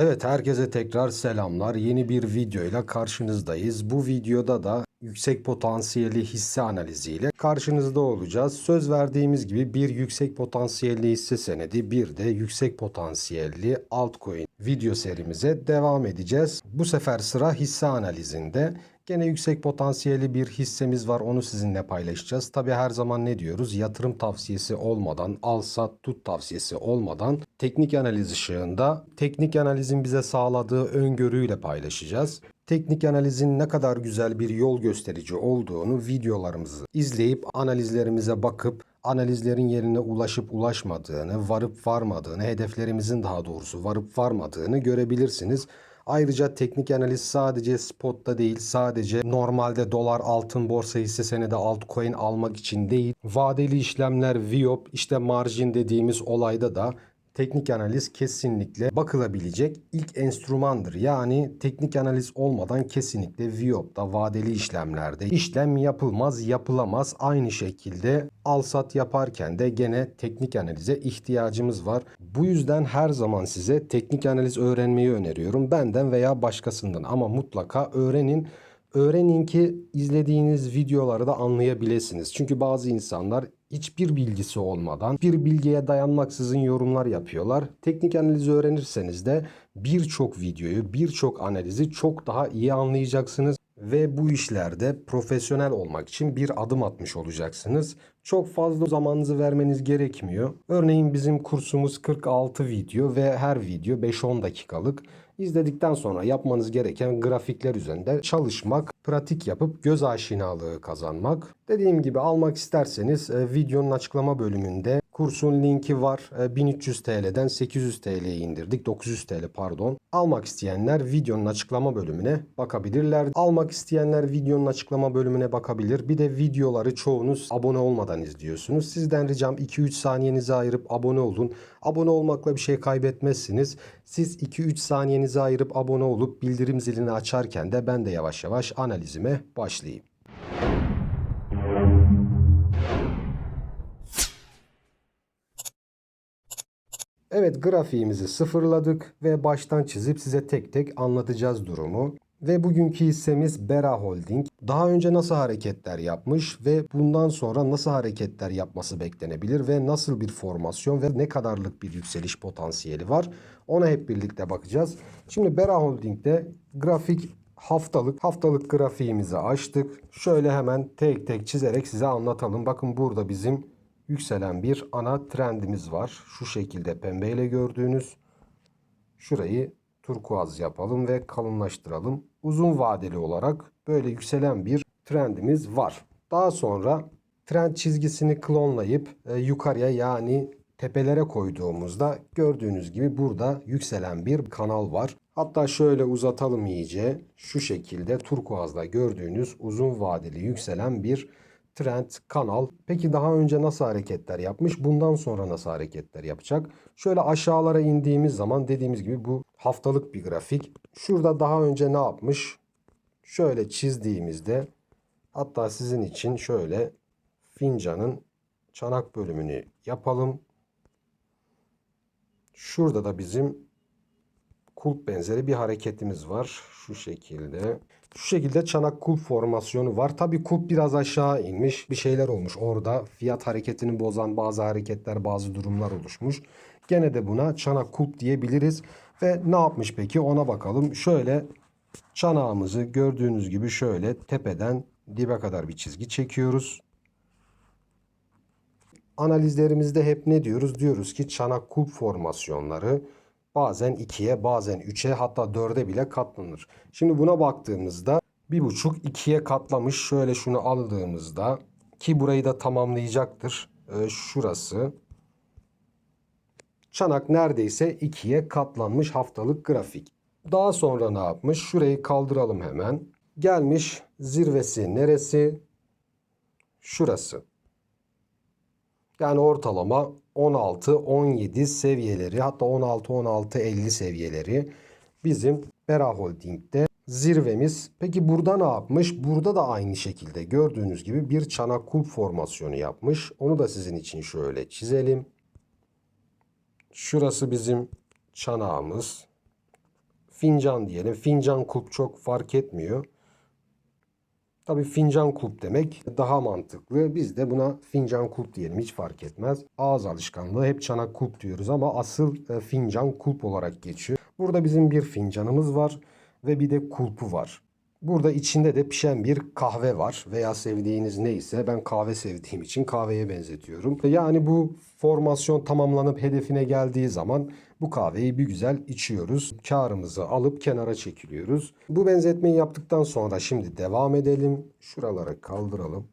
Evet, herkese tekrar selamlar. Yeni bir videoyla karşınızdayız. Bu videoda da yüksek potansiyelli hisse analiziyle karşınızda olacağız. Söz verdiğimiz gibi bir yüksek potansiyelli hisse senedi, bir de yüksek potansiyelli altcoin video serimize devam edeceğiz. Bu sefer sıra hisse analizinde. Gene yüksek potansiyelli bir hissemiz var. Onu sizinle paylaşacağız. Tabi her zaman ne diyoruz? Yatırım tavsiyesi olmadan, al sat tut tavsiyesi olmadan teknik analiz ışığında teknik analizin bize sağladığı öngörüyle paylaşacağız. Teknik analizin ne kadar güzel bir yol gösterici olduğunu videolarımızı izleyip analizlerimize bakıp analizlerin yerine ulaşıp ulaşmadığını, varıp varmadığını, hedeflerimizin daha doğrusu varıp varmadığını görebilirsiniz. Ayrıca teknik analiz sadece spotta değil, sadece normalde dolar, altın, borsa hisse senedi, altcoin almak için değil. Vadeli işlemler, VIOP, işte marjin dediğimiz olayda da teknik analiz kesinlikle bakılabilecek ilk enstrümandır. Yani teknik analiz olmadan kesinlikle VIOP'ta, vadeli işlemlerde işlem yapılmaz, yapılamaz. Aynı şekilde al sat yaparken de gene teknik analize ihtiyacımız var. Bu yüzden her zaman size teknik analiz öğrenmeyi öneriyorum. Benden veya başkasından, ama mutlaka öğrenin. Öğrenin ki izlediğiniz videoları da anlayabilirsiniz. Çünkü bazı insanlar hiçbir bilgisi olmadan, bir bilgiye dayanmaksızın yorumlar yapıyorlar. Teknik analizi öğrenirseniz de birçok videoyu, birçok analizi çok daha iyi anlayacaksınız. Ve bu işlerde profesyonel olmak için bir adım atmış olacaksınız. Çok fazla zamanınızı vermeniz gerekmiyor. Örneğin bizim kursumuz 46 video ve her video 5-10 dakikalık. İzledikten sonra yapmanız gereken grafikler üzerinde çalışmak, pratik yapıp göz aşinalığı kazanmak. Dediğim gibi almak isterseniz videonun açıklama bölümünde kursun linki var. 1300 TL'den 800 TL'ye indirdik. 900 TL pardon. Almak isteyenler videonun açıklama bölümüne bakabilirler. Almak isteyenler videonun açıklama bölümüne bakabilir. Bir de videoları çoğunuz abone olmadan izliyorsunuz. Sizden ricam 2-3 saniyenizi ayırıp abone olun. Abone olmakla bir şey kaybetmezsiniz. Siz 2-3 saniyenizi ayırıp abone olup bildirim zilini açarken de ben de yavaş yavaş analizime başlayayım. Evet, grafiğimizi sıfırladık ve baştan çizip size tek tek anlatacağız durumu. Ve bugünkü hissemiz Bera Holding. Daha önce nasıl hareketler yapmış ve bundan sonra nasıl hareketler yapması beklenebilir ve nasıl bir formasyon ve ne kadarlık bir yükseliş potansiyeli var, ona hep birlikte bakacağız. Şimdi Bera Holding'de grafik haftalık grafiğimizi açtık. Şöyle hemen tek tek çizerek size anlatalım. Bakın burada bizim yükselen bir ana trendimiz var. Şu şekilde pembeyle gördüğünüz. Şurayı turkuaz yapalım ve kalınlaştıralım. Uzun vadeli olarak böyle yükselen bir trendimiz var. Daha sonra trend çizgisini klonlayıp yukarıya, yani tepelere koyduğumuzda gördüğünüz gibi burada yükselen bir kanal var. Hatta şöyle uzatalım iyice. Şu şekilde turkuazda gördüğünüz uzun vadeli yükselen bir trend kanal. Peki daha önce nasıl hareketler yapmış? Bundan sonra nasıl hareketler yapacak? Şöyle aşağılara indiğimiz zaman dediğimiz gibi bu haftalık bir grafik. Şurada daha önce ne yapmış? Şöyle çizdiğimizde, hatta sizin için şöyle fincanın çanak bölümünü yapalım. Şurada da bizim kulp benzeri bir hareketimiz var. Şu şekilde. Şu şekilde çanak kulp formasyonu var. Tabii kulp biraz aşağı inmiş. Bir şeyler olmuş. Orada fiyat hareketini bozan bazı hareketler, bazı durumlar oluşmuş. Gene de buna çanak kulp diyebiliriz. Ve ne yapmış peki, ona bakalım. Şöyle çanağımızı gördüğünüz gibi şöyle tepeden dibe kadar bir çizgi çekiyoruz. Analizlerimizde hep ne diyoruz? Diyoruz ki çanak kulp formasyonları bazen 2'ye, bazen 3'e, hatta 4'e bile katlanır. Şimdi buna baktığımızda 1,5 2'ye katlamış. Şöyle şunu aldığımızda, ki burayı da tamamlayacaktır. Şurası. Çanak neredeyse 2'ye katlanmış haftalık grafik. Daha sonra ne yapmış? Şurayı kaldıralım hemen. Gelmiş, zirvesi neresi? Şurası. Yani ortalama 16-17 seviyeleri, hatta 16-16-50 seviyeleri bizim Bera Holding'de zirvemiz. Peki burada ne yapmış? Burada da aynı şekilde gördüğünüz gibi bir çanak kulp formasyonu yapmış. Onu da sizin için şöyle çizelim. Şurası bizim çanağımız. fincan diyelim. Fincan kulp çok fark etmiyor. Tabii fincan kulp demek daha mantıklı. Biz de buna fincan kulp diyelim, hiç fark etmez. Ağız alışkanlığı, hep çanak kulp diyoruz ama asıl fincan kulp olarak geçiyor. Burada bizim bir fincanımız var ve bir de kulpu var. Burada içinde de pişen bir kahve var veya sevdiğiniz neyse, ben kahve sevdiğim için kahveye benzetiyorum. Yani bu formasyon tamamlanıp hedefine geldiği zaman bu kahveyi bir güzel içiyoruz. Kârımızı alıp kenara çekiliyoruz. Bu benzetmeyi yaptıktan sonra şimdi devam edelim. Şuraları kaldıralım.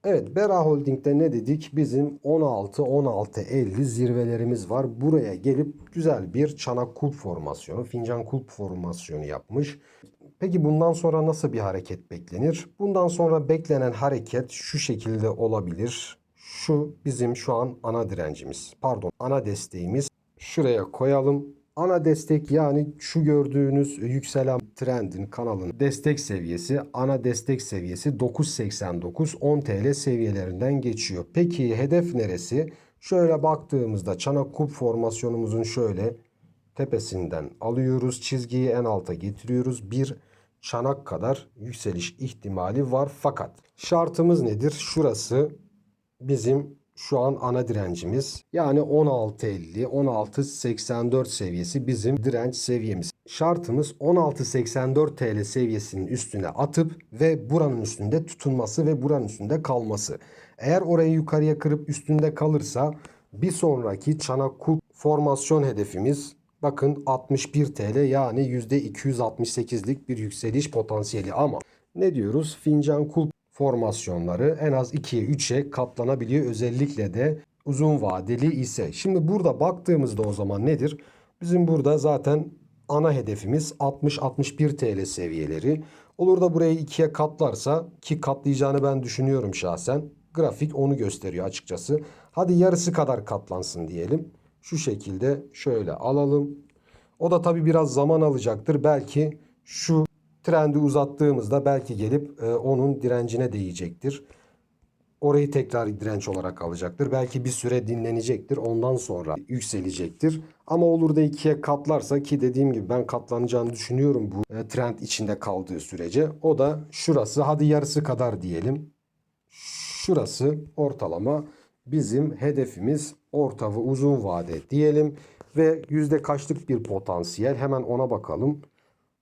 Evet, Bera Holding'de ne dedik? Bizim 16-16-50 zirvelerimiz var. Buraya gelip güzel bir çanak kulp formasyonu, fincan kulp formasyonu yapmış. Peki bundan sonra nasıl bir hareket beklenir? Bundan sonra beklenen hareket şu şekilde olabilir. Şu bizim şu an ana direncimiz. Pardon, ana desteğimiz. Şuraya koyalım. Ana destek, yani şu gördüğünüz yükselen trendin, kanalın destek seviyesi, ana destek seviyesi 9.89 10 TL seviyelerinden geçiyor. Peki hedef neresi? Şöyle baktığımızda çanak kulp formasyonumuzun şöyle tepesinden alıyoruz. Çizgiyi en alta getiriyoruz. Bir çanak kadar yükseliş ihtimali var. Fakat şartımız nedir? Şurası bizim şu an ana direncimiz. Yani 16.50, 16.84 seviyesi bizim direnç seviyemiz. Şartımız 16.84 TL seviyesinin üstüne atıp ve buranın üstünde tutunması ve buranın üstünde kalması. Eğer orayı yukarıya kırıp üstünde kalırsa bir sonraki çanak kulp formasyon hedefimiz, bakın 61 TL, yani %268'lik bir yükseliş potansiyeli. Ama ne diyoruz? Fincan kulp formasyonları en az 2'ye 3'e katlanabiliyor. Özellikle de uzun vadeli ise. Şimdi burada baktığımızda o zaman nedir? Bizim burada zaten ana hedefimiz 60-61 TL seviyeleri. Olur da burayı 2'ye katlarsa, ki katlayacağını ben düşünüyorum şahsen. Grafik onu gösteriyor açıkçası. Hadi yarısı kadar katlansın diyelim. Şu şekilde şöyle alalım. O da tabii biraz zaman alacaktır. Belki şu trendi uzattığımızda belki gelip onun direncine değecektir. Orayı tekrar direnç olarak alacaktır. Belki bir süre dinlenecektir. Ondan sonra yükselecektir. Ama olur da ikiye katlarsa, ki dediğim gibi ben katlanacağını düşünüyorum bu trend içinde kaldığı sürece. O da şurası, hadi yarısı kadar diyelim. Şurası ortalama bizim hedefimiz, orta ve uzun vade diyelim. Ve yüzde kaçlık bir potansiyel, hemen ona bakalım.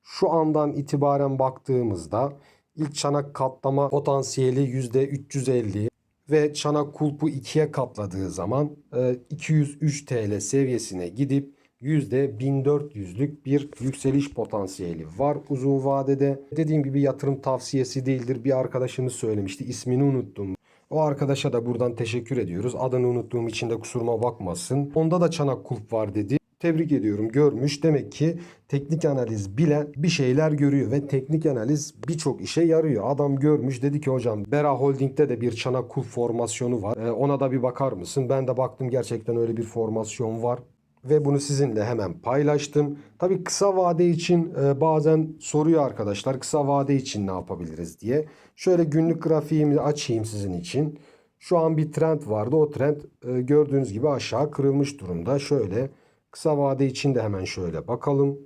Şu andan itibaren baktığımızda ilk çanak katlama potansiyeli %350 ve çanak kulpu 2'ye katladığı zaman 203 TL seviyesine gidip %1400'lük bir yükseliş potansiyeli var uzun vadede. Dediğim gibi yatırım tavsiyesi değildir. Bir arkadaşımız söylemişti, ismini unuttum. O arkadaşa da buradan teşekkür ediyoruz. Adını unuttuğum için de kusuruma bakmasın. Onda da çanak kulp var dedi. Tebrik ediyorum, görmüş. Demek ki teknik analiz bilen bir şeyler görüyor ve teknik analiz birçok işe yarıyor. Adam görmüş, dedi ki hocam Bera Holding'de de bir çanak kulp formasyonu var. Ona da bir bakar mısın? Ben de baktım, gerçekten öyle bir formasyon var. Ve bunu sizinle hemen paylaştım. Tabii kısa vade için bazen soruyor arkadaşlar, kısa vade için ne yapabiliriz diye. Şöyle günlük grafiğimi açayım sizin için. Şu an bir trend vardı. O trend gördüğünüz gibi aşağı kırılmış durumda. Şöyle kısa vade için de hemen şöyle bakalım.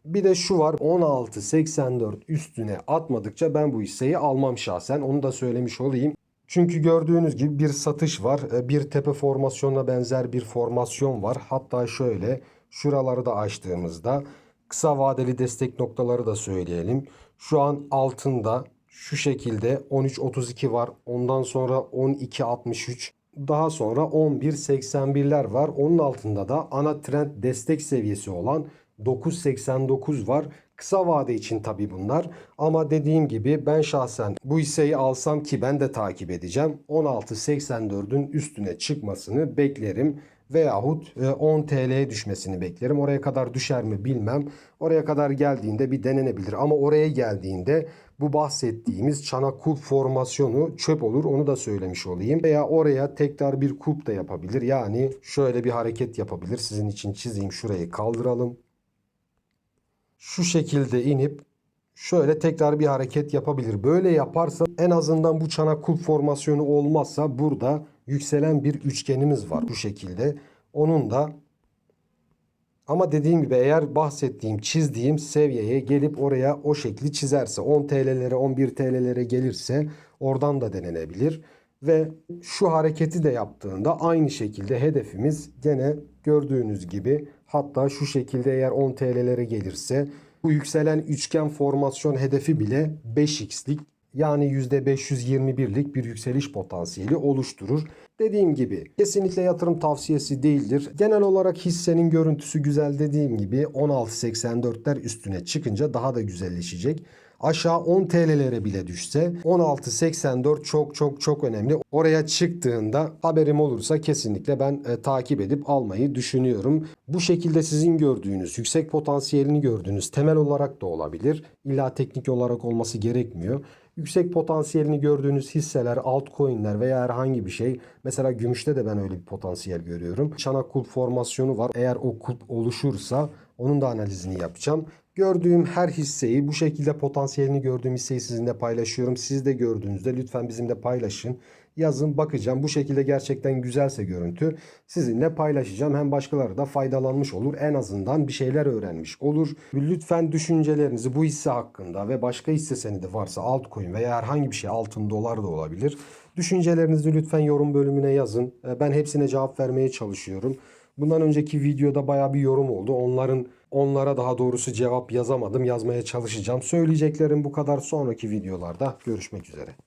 Bir de şu var, 16.84 üstüne atmadıkça ben bu hisseyi almam şahsen. Onu da söylemiş olayım. Çünkü gördüğünüz gibi bir satış var. Bir tepe formasyonuna benzer bir formasyon var. Hatta şöyle şuraları da açtığımızda kısa vadeli destek noktaları da söyleyelim. Şu an altında şu şekilde 13.32 var. Ondan sonra 12.63. Daha sonra 11.81'ler var. Onun altında da ana trend destek seviyesi olan 9.89 var. Kısa vade için tabii bunlar. Ama dediğim gibi ben şahsen bu hisseyi alsam, ki ben de takip edeceğim, 16.84'ün üstüne çıkmasını beklerim. Veyahut 10 TL'ye düşmesini beklerim. Oraya kadar düşer mi bilmem. Oraya kadar geldiğinde bir denenebilir. Ama oraya geldiğinde bu bahsettiğimiz çanak kulp formasyonu çöp olur. Onu da söylemiş olayım. Veya oraya tekrar bir kulp da yapabilir. Yani şöyle bir hareket yapabilir. Sizin için çizeyim. Şurayı kaldıralım. Şu şekilde inip şöyle tekrar bir hareket yapabilir. Böyle yaparsa en azından bu çanak kulp formasyonu olmazsa burada yükselen bir üçgenimiz var bu şekilde. Onun da Ama dediğim gibi eğer bahsettiğim, çizdiğim seviyeye gelip oraya o şekli çizerse, 10 TL'lere, 11 TL'lere gelirse oradan da denenebilir. Ve şu hareketi de yaptığında aynı şekilde hedefimiz gene gördüğünüz gibi, hatta şu şekilde eğer 10 TL'lere gelirse bu yükselen üçgen formasyon hedefi bile 5x'lik, yani %521'lik bir yükseliş potansiyeli oluşturur. Dediğim gibi kesinlikle yatırım tavsiyesi değildir. Genel olarak hissenin görüntüsü güzel, dediğim gibi 16.84'ler üstüne çıkınca daha da güzelleşecek. Aşağı 10 TL'lere bile düşse 16.84 çok çok çok önemli. Oraya çıktığında haberim olursa kesinlikle ben takip edip almayı düşünüyorum. Bu şekilde sizin gördüğünüz, yüksek potansiyelini gördüğünüz temel olarak da olabilir. İlla teknik olarak olması gerekmiyor. Yüksek potansiyelini gördüğünüz hisseler, altcoin'ler veya herhangi bir şey. Mesela gümüşte de ben öyle bir potansiyel görüyorum. Çanak kulp formasyonu var. Eğer o kulp oluşursa onun da analizini yapacağım. Gördüğüm her hisseyi, bu şekilde potansiyelini gördüğüm hisseyi sizinle paylaşıyorum. Siz de gördüğünüzde lütfen bizimle paylaşın. Yazın, bakacağım. Bu şekilde gerçekten güzelse görüntü sizinle paylaşacağım. Hem başkaları da faydalanmış olur. En azından bir şeyler öğrenmiş olur. Lütfen düşüncelerinizi bu hisse hakkında ve başka hisse senedi varsa, altcoin veya herhangi bir şey, altın, dolar da olabilir. Düşüncelerinizi lütfen yorum bölümüne yazın. Ben hepsine cevap vermeye çalışıyorum. Bundan önceki videoda baya bir yorum oldu. Onlara daha doğrusu cevap yazamadım. Yazmaya çalışacağım. Söyleyeceklerim bu kadar. Sonraki videolarda görüşmek üzere.